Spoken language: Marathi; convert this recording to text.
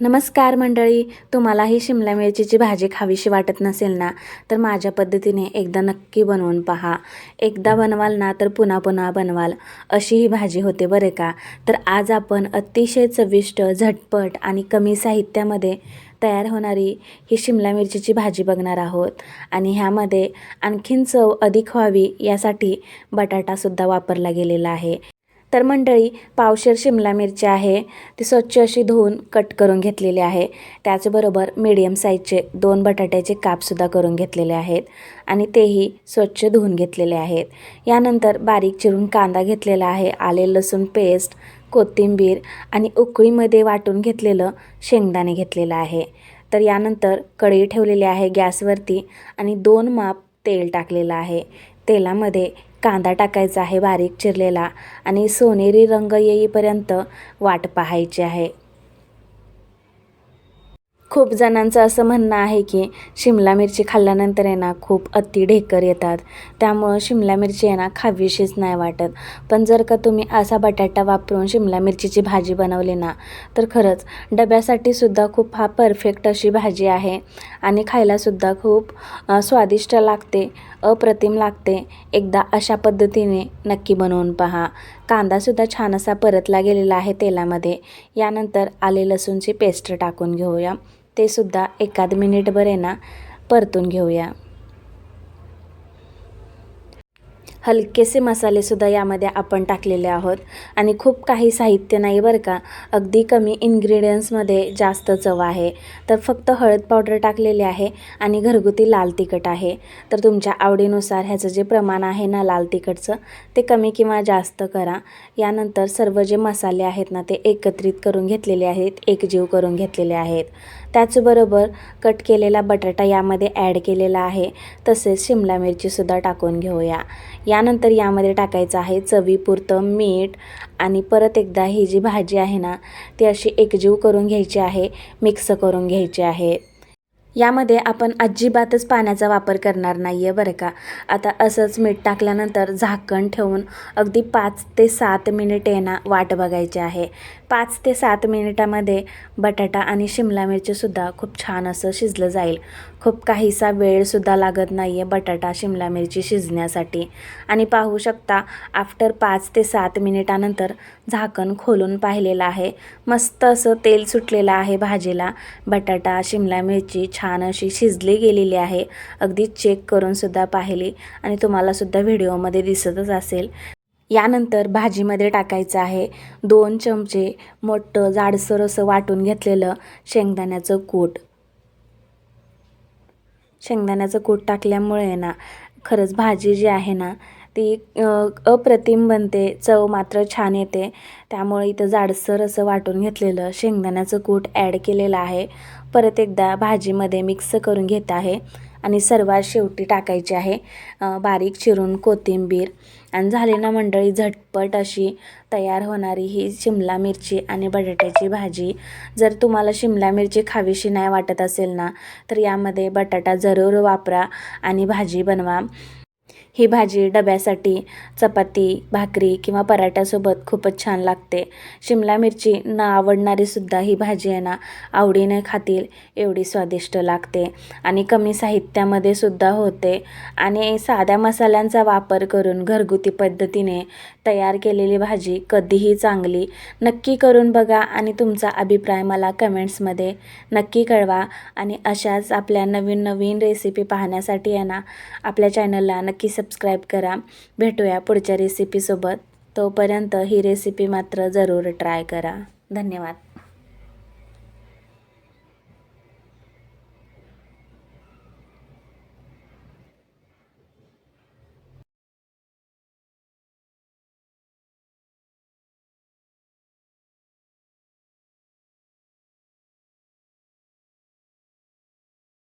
नमस्कार मंडळी, तुम्हाला ही शिमला मिरचीची भाजी खावीशी वाटत नसेल ना, तर माझ्या पद्धतीने एकदा नक्की बनवून पहा. एकदा बनवाल ना तर पुन्हा पुन्हा बनवाल अशी ही भाजी होते बरे का. तर आज आपण अतिशय चविष्ट, झटपट आणि कमी साहित्यामध्ये तयार होणारी ही शिमला मिरचीची भाजी बघणार आहोत. आणि ह्यामध्ये आणखीन चव अधिक व्हावी यासाठी बटाटासुद्धा वापरला गेलेला आहे. तर मंडळी, पावशेर शिमला मिरची आहे, ती स्वच्छ अशी धुवून कट करून घेतलेली आहे. त्याचबरोबर मीडियम साईजचे 2 बटाट्याचे कापसुद्धा करून घेतलेले आहेत आणि तेही स्वच्छ धुवून घेतलेले आहेत. यानंतर बारीक चिरून कांदा घेतलेला आहे, आले लसूण पेस्ट, कोथिंबीर आणि उकळीमध्ये वाटून घेतलेलं शेंगदाणे घेतलेलं आहे. तर यानंतर कढई ठेवलेली आहे गॅसवरती आणि 2 माप तेल टाकलेलं आहे. तेलामध्ये कांदा टाकायचा आहे बारीक चिरलेला आणि सोनेरी रंग येईपर्यंत वाट पाहायची आहे. खूप जणांचं असं म्हणणं आहे की शिमला मिरची खाल्ल्यानंतर आहे ना खूप अति ढेकर येतात, त्यामुळं शिमला मिरची आहे ना खावीशीच नाही वाटत. पण जर का तुम्ही असा बटाटा वापरून शिमला मिरचीची भाजी बनवली ना, तर खरंच डब्यासाठी सुद्धा खूप परफेक्ट अशी भाजी आहे आणि खायलासुद्धा खूप स्वादिष्ट लागते, अप्रतिम लागते. एकदा अशा पद्धतीने नक्की बनवून पहा. कांदासुद्धा छान असा परतला गेलेला आहे तेलामध्ये. यानंतर आले लसूणची पेस्ट टाकून घेऊया. ते सुद्धा एखाद मिनिटभर आहे ना परतून घेऊया. हलकेसे मसालेसुद्धा यामध्ये आपण टाकलेले आहोत आणि खूप काही साहित्य नाही बरं का. अगदी कमी इन्ग्रेडियंट्समध्ये जास्त चव आहे. तर फक्त हळद पावडर टाकलेली आहे आणि घरगुती लाल तिखट आहे. तर तुमच्या आवडीनुसार ह्याचं जे प्रमाण आहे ना लाल तिखटचं, ते कमी किंवा जास्त करा. यानंतर सर्व जे मसाले आहेत ना ते एकत्रित करून घेतलेले आहेत, एकजीव करून घेतलेले आहेत. त्याचबरोबर कट केलेला बटाटा यामध्ये ॲड केलेला आहे. तसेच शिमला मिरचीसुद्धा टाकून घेऊया. यानंतर यामध्ये टाकायचं आहे चवीपुरतं मीठ आणि परत एकदा ही जी भाजी आहे ना ती अशी एकजीव करून घ्यायची आहे, मिक्स करून घ्यायची आहे. यामध्ये आपण अजिबातच पाण्याचा वापर करणार नाही आहे बरं का. आता असंच मीठ टाकल्यानंतर झाकण ठेवून अगदी 5 ते 7 मिनिटे ना वाट बघायची आहे. 5 ते 7 मिनिटामध्ये बटाटा आणि शिमला मिरचीसुद्धा खूप छान असं शिजलं जाईल. खूप काहीसा वेळसुद्धा लागत नाही आहे बटाटा शिमला मिरची शिजण्यासाठी. आणि पाहू शकता आफ्टर 5 ते 7 मिनिटानंतर झाकण खोलून पाहिलेलं आहे. मस्त असं तेल सुटलेलं आहे भाजीला. बटाटा शिमला मिरची छान अशी शिजली गेलेली आहे. अगदी चेक करून सुद्धा पाहिली आणि तुम्हाला सुद्धा व्हिडिओमध्ये दिसतच असेल. यानंतर भाजीमध्ये टाकायचं आहे 2 चमचे मोठं जाडसर असं वाटून घेतलेलं शेंगदाण्याचं कूट. शेंगदाण्याचं कूट टाकल्यामुळे ना खरंच भाजी जी आहे ना ती अप्रतिम बनते, चव मात्र छान येते. त्यामुळे इथं जाडसर असं वाटून घेतलेलं शेंगदाण्याचं कूट ॲड केलेलं आहे. परत एकदा भाजीमध्ये मिक्स करून घेत आहे आणि सर्वात शेवटी टाकायची आहे बारीक चिरून कोथिंबीर. आणि झाली ना मंडळी झटपट अशी तयार होणारी ही शिमला मिरची आणि बटाट्याची भाजी. जर तुम्हाला शिमला मिरची खावीशी नाही वाटत असेल ना, तर यामध्ये बटाटा जरूर वापरा आणि भाजी बनवा. ही भाजी डब्यासाठी चपाती, भाकरी किंवा पराठ्यासोबत खूपच छान लागते. शिमला मिरची न आवडणारीसुद्धा ही भाजी आहे ना आवडीने खातील एवढी स्वादिष्ट लागते आणि कमी साहित्यामध्ये सुद्धा होते. आणि साध्या मसाल्यांचा वापर करून घरगुती पद्धतीने तयार केलेली भाजी कधीही चांगली. नक्की करून बघा आणि तुमचा अभिप्राय मला कमेंट्समध्ये नक्की कळवा. आणि अशाच आपल्या नवीन नवीन रेसिपी पाहण्यासाठी आहे ना आपल्या चॅनलला नक्की सबस्क्राईब करा. भेटूया पुढच्या रेसिपीसोबत. तोपर्यंत ही रेसिपी मात्र जरूर ट्राय करा. धन्यवाद.